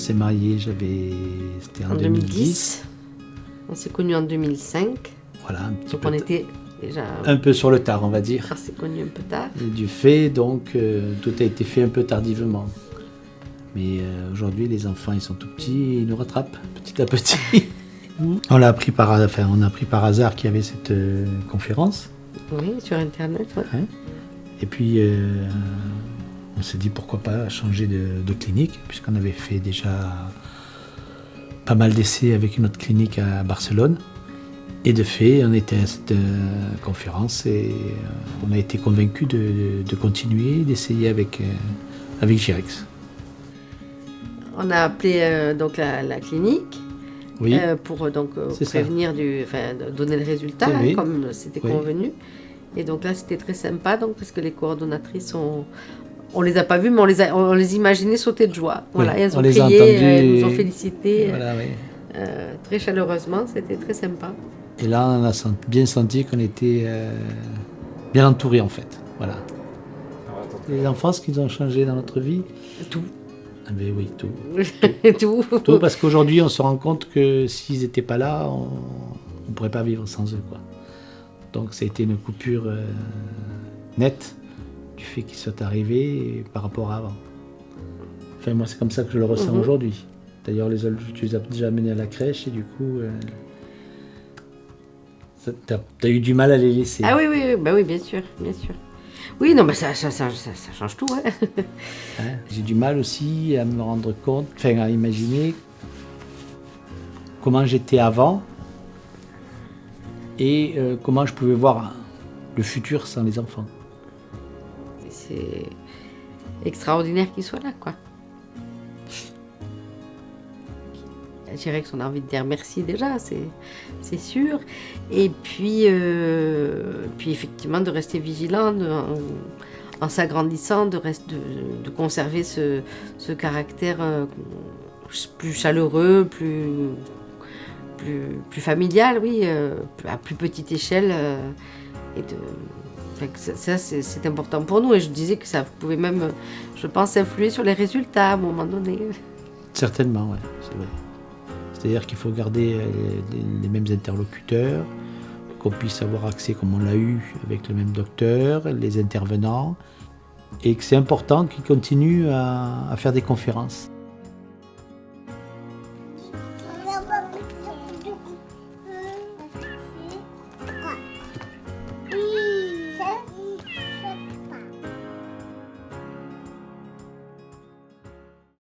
s'est mariés, c'était en 2010. On s'est connus en 2005. Voilà, un petit Donc peu on était déjà... un peu sur le tard, on va dire. On s'est connus un peu tard. Et du fait, donc, tout a été fait un peu tardivement. Mais aujourd'hui, les enfants, ils sont tout petits, ils nous rattrapent petit à petit. On a appris par hasard qu'il y avait cette conférence. Oui, sur Internet, ouais. Hein. Et puis, on s'est dit pourquoi pas changer de clinique, puisqu'on avait fait déjà pas mal d'essais avec une autre clinique à Barcelone. Et de fait, on était à cette conférence et on a été convaincus de continuer, d'essayer avec Girex. On a appelé donc la clinique. Oui. Pour donc prévenir donner le résultat, Oui. comme c'était convenu. Et donc là, c'était très sympa, donc, parce que les coordonnatrices, on les a pas vues, mais on les imaginait sauter de joie. Voilà, Oui, et elles ont les crié, a entendues elles nous ont félicité Voilà, oui. très chaleureusement, c'était très sympa. Et là, on a bien senti qu'on était bien entourés, en fait. Voilà. Les enfants, ce qu'ils ont changé dans notre vie. Tout. Ah ben oui, tout. Tout. Tout, parce qu'aujourd'hui, on se rend compte que s'ils n'étaient pas là, on ne pourrait pas vivre sans eux, quoi. Donc, ça a été une coupure nette du fait qu'ils soient arrivés par rapport à avant. Enfin, moi, c'est comme ça que je le ressens aujourd'hui. D'ailleurs, tu les as déjà amenés à la crèche et du coup, t'as eu du mal à les laisser. Ah oui, bah oui, bien sûr. Oui, non, mais ça change tout, ouais. Hein, j'ai du mal aussi à me rendre compte, à imaginer comment j'étais avant et comment je pouvais voir le futur sans les enfants. C'est extraordinaire qu'ils soient là, quoi. Je dirais qu'on a envie de dire merci déjà, c'est sûr. Et puis effectivement, de rester vigilant en s'agrandissant, de conserver ce caractère plus chaleureux, plus familial, oui, à plus petite échelle. Ça, c'est important pour nous. Et je disais que ça pouvait même, je pense, influer sur les résultats à un moment donné. Certainement, oui, c'est vrai. C'est-à-dire qu'il faut garder les mêmes interlocuteurs, qu'on puisse avoir accès, comme on l'a eu, avec le même docteur, les intervenants, et que c'est important qu'ils continuent à faire des conférences.